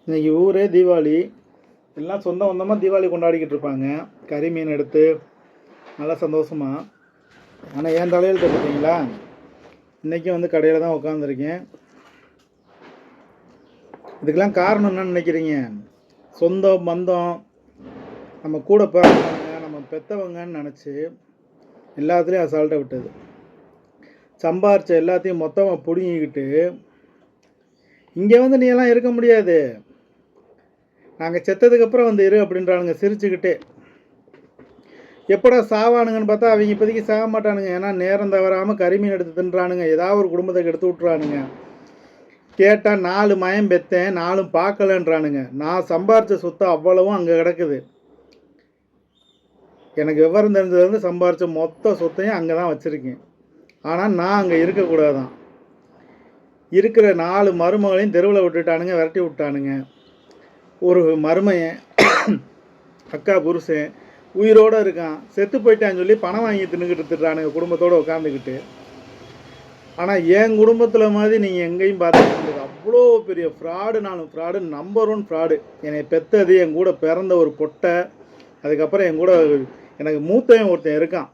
இன்றைக்கி ஊரே தீபாவளி, எல்லாம் சொந்த பந்தமாக தீபாவளி கொண்டாடிக்கிட்டு இருப்பாங்க. கறி மீன் எடுத்து நல்லா சந்தோஷமாக. ஆனால் என் தலையெழுத்து பார்த்தீங்களா, இன்றைக்கும் வந்து கடையில் தான் உட்காந்துருக்கேன். இதுக்கெல்லாம் காரணம் என்னன்னு நினைக்கிறீங்க? சொந்தம் பந்தம் நம்ம கூட பிறந்தவங்க நம்ம பெற்றவங்கன்னு நினச்சி எல்லாத்துலேயும் அசால்ட்டாக விட்டது. சம்பாரித்த எல்லாத்தையும் மொத்தமாக பிடுங்கிக்கிட்டு இங்கே வந்து நீ எல்லாம் இருக்க முடியாது, நாங்கள் செத்ததுக்கப்புறம் வந்து இரு அப்படின்றானுங்க சிரிச்சுக்கிட்டே. எப்படா சாவானுங்கன்னு பார்த்தா அவங்க இப்போதைக்கு சாக மாட்டானுங்க. ஏன்னா நேரம் தவறாமல் கரிமீன் எடுத்து தின்றானுங்க. ஏதாவது ஒரு குடும்பத்தை எடுத்து விட்றானுங்க. கேட்டால் 4 மயம் பெற்றேன் 4 பார்க்கலன்றானுங்க. நான் சம்பாரித்த சொத்து அவ்வளவும் அங்கே கிடக்குது. எனக்கு விவரம் தெரிஞ்சதுலேருந்து சம்பாரித்த மொத்த சொத்தையும் அங்கே தான் வச்சுருக்கேன். ஆனால் நான் அங்கே இருக்கக்கூடாதான். இருக்கிற 4 மருமகளையும் தெருவில் விட்டுட்டானுங்க, விரட்டி விட்டானுங்க. ஒரு மருமையன் அக்கா புருஷன் உயிரோடு இருக்கான், செத்து போயிட்டான்னு சொல்லி பணம் வாங்கி தின்னுக்கிட்டு திட்டுறானுங்க குடும்பத்தோடு உட்காந்துக்கிட்டு. ஆனால் என் குடும்பத்தில் மாதிரி நீங்கள் எங்கேயும் பார்த்துக்கிட்டு அவ்வளோ பெரிய ஃப்ராடு. நானும் ஃப்ராடு, நம்பர் 1 ஃப்ராடு. என்னை பெற்றது என் கூட பிறந்த ஒரு பொட்டை. அதுக்கப்புறம் என் கூட எனக்கு மூத்தையும் ஒருத்தன் இருக்கான்.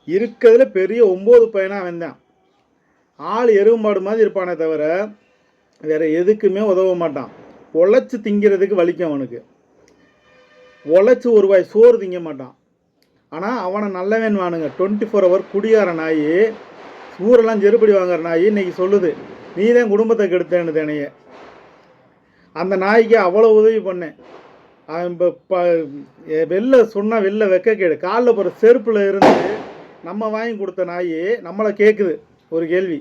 இருக்கிறதுல பெரிய 9 பையனாக வந்தான். ஆள் எருமாடு மாதிரி இருப்பானே தவிர வேறு எதுக்குமே உதவ மாட்டான். உழைச்சி திங்கிறதுக்கு வலிக்கும் அவனுக்கு. உழைச்சி ஒரு வாய் சோறு திங்க மாட்டான். ஆனால் அவனை நல்லவன் வானுங்க. 24 ஹவர் குடியார நாய், ஊரெல்லாம் செருப்படி வாங்குற நாய் இன்னைக்கு சொல்லுது நீ தான் குடும்பத்தை கெடுத்தேன்னு தானையே. அந்த நாய்க்கு அவ்வளோ உதவி பண்ணேன். இப்போ வெளில சொன்னால் வெளில வெக்க கேடு. காலில் போகிற செருப்பில் இருந்து நம்ம வாங்கி கொடுத்த நாய் நம்மளை கேட்குது ஒரு கேள்வி.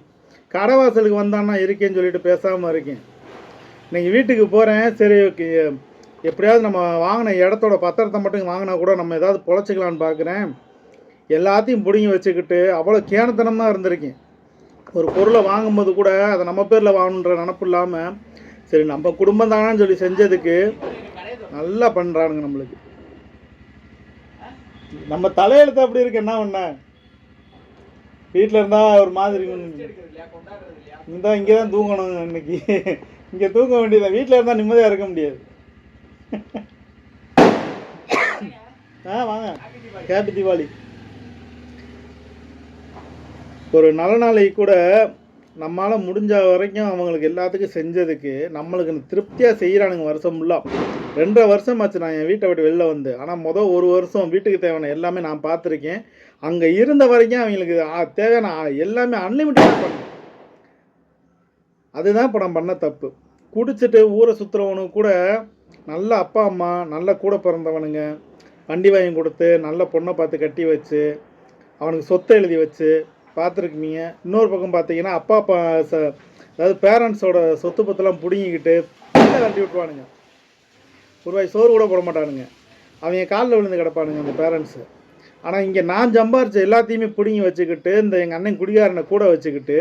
கடைவாசலுக்கு வந்தான்னா இருக்கேன்னு சொல்லிட்டு பேசாமல் இருக்கேன். இன்றைக்கி வீட்டுக்கு போகிறேன். சரி எப்படியாவது நம்ம வாங்கின இடத்தோட பத்திரத்தை மட்டும் வாங்கினா கூட நம்ம ஏதாவது பொழைச்சிக்கலான்னு பார்க்குறேன். எல்லாத்தையும் பிடுங்கி வச்சுக்கிட்டு அவ்வளோ கேனத்தனமாக இருந்திருக்கேன். ஒரு பொருளை வாங்கும்போது கூட அதை நம்ம பேரில் வாங்கணுன்ற நினப்பு இல்லாமல் சரி நம்ம குடும்பம் தானான்னு சொல்லி செஞ்சதுக்கு நல்லா பண்ணுறானுங்க நம்மளுக்கு. நம்ம தலையெழுத்து அப்படி இருக்கு. என்ன பண்ண வீட்டில் இருந்தால் ஒரு மாதிரி இருந்தால் இங்கே தான் தூங்கணும். இன்னைக்கு இங்கே தூங்க வேண்டியதான். வீட்டில் இருந்தால் நிம்மதியாக இருக்க முடியாது. வாங்க, ஹேப்பி தீபாவளி. ஒரு நல்ல நாளைக்கு கூட நம்மளால் முடிஞ்ச வரைக்கும் அவங்களுக்கு எல்லாத்துக்கும் செஞ்சதுக்கு நம்மளுக்கு திருப்தியாக செய்கிறானுங்க. வருஷம் ஃபுல்லாக 2.5 வருஷம் ஆச்சு நான் என் வீட்டை விட்டு வெளில வந்து. ஆனால் மொதல் 1 வருஷம் வீட்டுக்கு தேவையான எல்லாமே நான் பார்த்துருக்கேன். அங்கே இருந்த வரைக்கும் அவங்களுக்கு தேவையான எல்லாமே அன்லிமிட்டடாக பண்ணேன். அதுதான் இப்போ நான் பண்ண தப்பு. குடிச்சிட்டு ஊரை சுற்றுறவனுக்கு கூட நல்ல அப்பா அம்மா, நல்ல கூட பிறந்தவனுங்க வண்டி வாங்கி கொடுத்து நல்ல பொண்ணை பார்த்து கட்டி வச்சு அவனுக்கு சொத்தை எழுதி வச்சு பார்த்துருக்கீங்க. இன்னொரு பக்கம் பார்த்தீங்கன்னா அப்பா அதாவது பேரண்ட்ஸோட சொத்து பத்தெல்லாம் பிடுங்கிக்கிட்டு வெளில கட்டி விட்டுருவானுங்க. ஒரு வாய் சோறு கூட போட மாட்டானுங்க. அவங்க காலில் விழுந்து கிடப்பானுங்க அந்த பேரண்ட்ஸு. ஆனால் இங்கே நான் சம்பாரித்த எல்லாத்தையுமே பிடுங்கி வச்சுக்கிட்டு இந்த எங்கள் அண்ணன் குடிகாரனை கூட வச்சுக்கிட்டு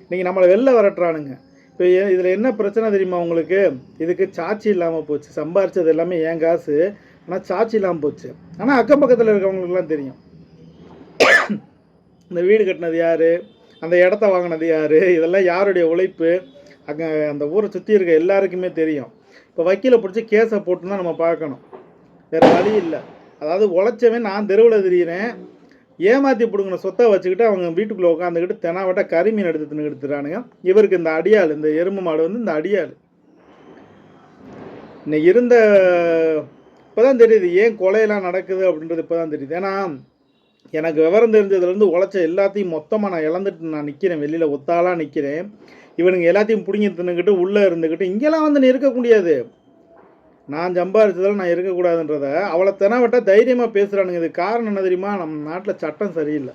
இன்றைக்கி நம்மளை வெளில வரட்டுறானுங்க. இப்போ இதில் என்ன பிரச்சனை தெரியுமா உங்களுக்கு? இதுக்கு சாட்சி இல்லாமல் போச்சு. சம்பாரித்தது எல்லாமே என் காசு, ஆனால் சாட்சி இல்லாமல் போச்சு. ஆனால் அக்கம் பக்கத்தில் இருக்கிறவங்களுக்குலாம் தெரியும் இந்த வீடு கட்டினது யார், அந்த இடத்த வாங்கினது யார், இதெல்லாம் யாருடைய உழைப்பு, அங்கே அந்த ஊரை சுற்றி இருக்க எல்லாருக்குமே தெரியும். இப்போ வக்கீலை பிடிச்சி கேஸை போட்டு தான் நம்ம பார்க்கணும். வேறு வழி இல்லை. அதாவது உழைச்சவன் நான் தெருவில் திரியிறேன், ஏமாற்றி பிடுங்கின சொத்தை வச்சுக்கிட்டு அவங்க வீட்டுக்குள்ளே உட்காந்துக்கிட்டு தெனாவட்ட கரிமீன் எடுத்து தின்னுக்கிட்டுறானுங்க. இவருக்கு இந்த அடியாள், இந்த எருமை மாடு வந்து இந்த அடியாள். இன்னைக்கு இருந்த இப்போ தான் தெரியுது ஏன் கொலையெல்லாம் நடக்குது அப்படின்றது இப்போ தான் தெரியுது. ஏன்னா எனக்கு விவரம் தெரிஞ்சதுலேருந்து உழைச்ச எல்லாத்தையும் மொத்தமாக நான் இழந்துட்டு நான் நிற்கிறேன். வெளியில் ஒத்தாலாக நிற்கிறேன். இவனுங்க எல்லாத்தையும் பிடுங்கி தின்னுக்கிட்டு உள்ளே இருந்துக்கிட்டு இங்கெல்லாம் வந்து நீ இருக்க முடியாது, நான் சம்பாதிச்சதில் நான் இருக்கக்கூடாதுன்றத அவளை தெனாவட்ட தைரியமாக பேசுகிறானுங்க. இது காரணம் என்ன தெரியுமா? நம்ம நாட்டில் சட்டம் சரியில்லை.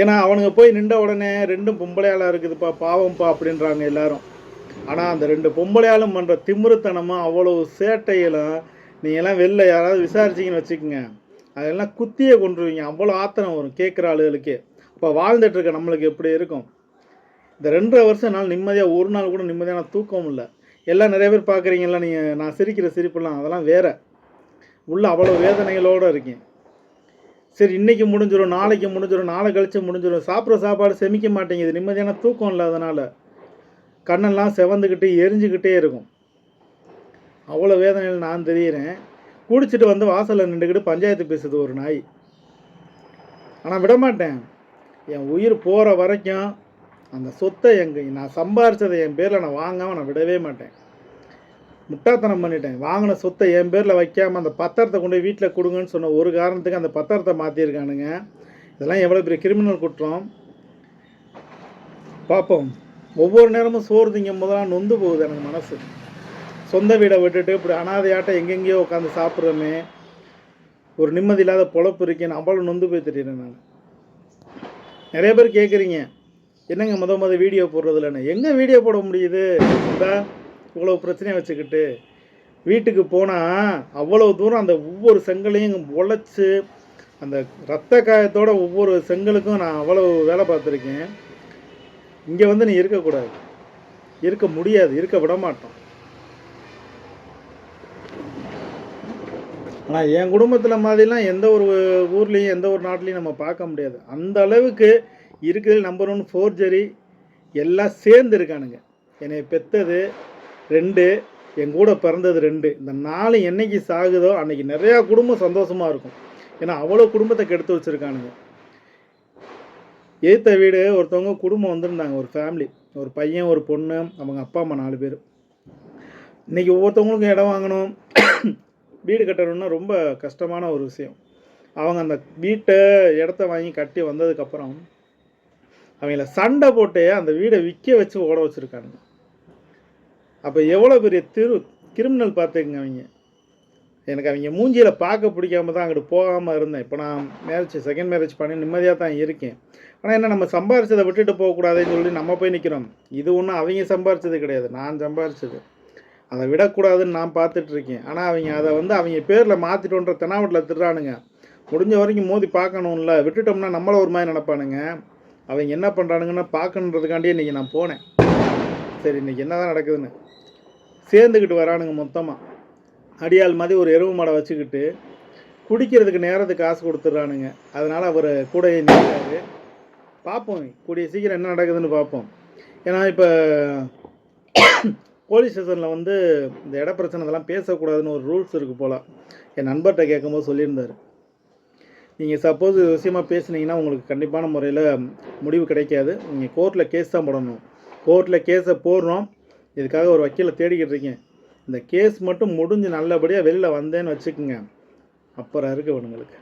ஏன்னா அவனுங்க போய் நின்ற உடனே 2 பொம்பளையாளாக இருக்குதுப்பா பாவம்ப்பா அப்படின்றாங்க எல்லாரும். ஆனால் அந்த 2 பொம்பளையாலும் பண்ணுற திமிருத்தனமும் அவ்வளோ சேட்டைகளும் நீங்கள்லாம் வெளில யாராவது விசாரிச்சிங்கன்னு வச்சுக்கோங்க, அதெல்லாம் குத்தியே கொண்டுருவீங்க. அவ்வளோ ஆத்திரம் வரும் கேட்குற ஆளுகளுக்கே. இப்போ வாழ்ந்துட்டுருக்க நம்மளுக்கு எப்படி இருக்கும்? இந்த 2.5 வருஷம் நாள் நிம்மதியாக ஒரு நாள் கூட நிம்மதியான தூக்கம் இல்லை. எல்லாம் நிறைய பேர் பார்க்குறீங்களா நீங்கள், நான் சிரிக்கிற சிரிப்புலாம் அதெல்லாம் வேறு. உள்ள அவ்வளோ வேதனைகளோடு இருக்கேன். சரி இன்றைக்கி முடிஞ்சிடும், நாளைக்கு முடிஞ்சிடும், நாளை கழித்து முடிஞ்சிடும், சாப்பிட்ற சாப்பாடு செமிக்க மாட்டேங்குது, நிம்மதியான தூக்கம் இல்லாதனால கண்ணெல்லாம் செவந்துக்கிட்டு எரிஞ்சுக்கிட்டே இருக்கும். அவ்வளோ வேதனையில் நான் தெரிகிறேன். குடிச்சிட்டு வந்து வாசலில் நின்றுக்கிட்டு பஞ்சாயத்து பேசுது ஒரு நாய். ஆனால் விடமாட்டேன். என் உயிர் போகிற வரைக்கும் அந்த சொத்தை நான் சம்பாரித்ததை என் பேரில் நான் வாங்காமல் நான் விடவே மாட்டேன். முட்டாத்தனம் பண்ணிட்டேன். வாங்கின சொத்தை என் பேரில் வைக்காமல் அந்த பத்திரத்தை கொண்டு போய் வீட்டில் கொடுங்கன்னு சொன்ன ஒரு காரணத்துக்கு அந்த பத்திரத்தை மாற்றிருக்கானுங்க. இதெல்லாம் எவ்வளோ பெரிய கிரிமினல் குற்றம் பார்ப்போம். ஒவ்வொரு நேரமும் சோறு திங்கும் போதெல்லாம் நொந்து போகுது எனக்கு மனசு. சொந்த வீடை விட்டுட்டு இப்படி அனாதையாட்டம் எங்கெங்கேயோ உட்காந்து சாப்பிட்றோமே, ஒரு நிம்மதி இல்லாத பொழப்பு இருக்கேன்னு அவ்வளோ நொந்து போய் தெரியுறேன் நான். நிறைய பேர் கேட்குறீங்க, என்னங்க முத வீடியோ போடுறதில்லன்னு. எங்கே வீடியோ போட முடியுது? இவ்வளோ பிரச்சனையை வச்சுக்கிட்டு வீட்டுக்கு போனால் அவ்வளோ தூரம் அந்த ஒவ்வொரு செங்கலையும் உழைச்சி அந்த ரத்த காயத்தோட ஒவ்வொரு செங்கலுக்கும் நான் அவ்வளோ வேலை பார்த்துருக்கேன். இங்கே வந்து நீ இருக்கக்கூடாது, இருக்க முடியாது, இருக்க விட மாட்டோம். ஆனால் என் குடும்பத்தில் மாதிரிலாம் எந்த ஒரு ஊர்லேயும் எந்த ஒரு நாட்டிலையும் நம்ம பார்க்க முடியாது. அந்த அளவுக்கு இருக்கிறது நம்பர் 1 ஃபோர்ஜரி எல்லாம் சேர்ந்து இருக்கானுங்க. என்னை பெற்றது 2, என் கூட பிறந்தது 2. இந்த 4 என்னைக்கு சாகுதோ அன்றைக்கி நிறையா குடும்பம் சந்தோஷமாக இருக்கும். ஏன்னா அவ்வளோ குடும்பத்தை கெடுத்து வச்சுருக்கானுங்க. ஏற்ற வீடு ஒருத்தவங்க குடும்பம் வந்திருந்தாங்க, ஒரு ஃபேமிலி, ஒரு பையன் ஒரு பொண்ணு, அவங்க அப்பா அம்மா 4 பேர். இன்றைக்கி ஒவ்வொருத்தவங்களுக்கும் இடம் வாங்கணும், வீடு கட்டணும்னா ரொம்ப கஷ்டமான ஒரு விஷயம். அவங்க அந்த இடத்த வாங்கி கட்டி வந்ததுக்கப்புறம் அவங்கள சண்டை போட்டு அந்த வீடை விற்க வச்சு ஓட வச்சுருக்கானுங்க. அப்போ எவ்வளோ பெரிய கிரிமினல் பார்த்துக்குங்க அவங்க. எனக்கு அவங்க மூஞ்சியில் பார்க்க பிடிக்காம தான் அங்கிட்டு போகாமல் இருந்தேன். இப்போ நான் செகண்ட் மேரேஜ் பண்ணி நிம்மதியாக தான் இருக்கேன். ஆனால் என்ன, நம்ம சம்பாரிச்சதை விட்டுட்டு போகக்கூடாதுன்னு சொல்லி நம்ம போய் நிற்கிறோம். இது ஒன்றும் அவங்க சம்பாரிச்சது கிடையாது, நான் சம்பாரிச்சது. அதை விடக்கூடாதுன்னு நான் பார்த்துட்ருக்கேன். ஆனால் அவங்க அதை அவங்க பேரில் மாற்றிட்டோன்ற தெனாவட்டில் திடுறானுங்க. முடிஞ்ச வரைக்கும் மோதி பார்க்கணும்ல, விட்டுட்டோம்னா நம்மளை ஒரு மாதிரி நினப்பானுங்க. அவங்க என்ன பண்ணுறானுங்கன்னா பார்க்கணுன்றதுக்காண்டியே இன்றைக்கி நான் போனேன். சரி இன்றைக்கி என்ன தான் நடக்குதுன்னு சேர்ந்துக்கிட்டு வரானுங்க. மொத்தமாக அடியாள் மாதிரி ஒரு எருவு மாடை வச்சுக்கிட்டு குடிக்கிறதுக்கு நேரத்துக்கு காசு கொடுத்துட்றானுங்க. அதனால் அவர் கூட நிற்கிறாரு. பார்ப்போம் கூடிய சீக்கிரம் என்ன நடக்குதுன்னு பார்ப்போம். ஏன்னா இப்போ போலீஸ் ஸ்டேஷனில் இந்த இட பிரச்சனை இதெல்லாம் பேசக்கூடாதுன்னு ஒரு ரூல்ஸ் இருக்குது போல். என் நண்பர்கிட்ட கேட்கும்போது சொல்லியிருந்தார். நீங்கள் சப்போஸ் விஷயமாக பேசுனீங்கன்னா உங்களுக்கு கண்டிப்பான முறையில் முடிவு கிடைக்காது. நீங்கள் கோர்ட்டில் கேஸ் தான் போடணும். கோர்ட்டில் கேஸை போடுறோம், இதுக்காக ஒரு வக்கீலை தேடிக்கிட்டு இருக்கேன். இந்த கேஸ் மட்டும் முடிஞ்சு நல்லபடியாக வெளியில் வந்தேன்னு வச்சுக்கோங்க, அப்புறம் இருக்குது இவனுங்களுக்கு.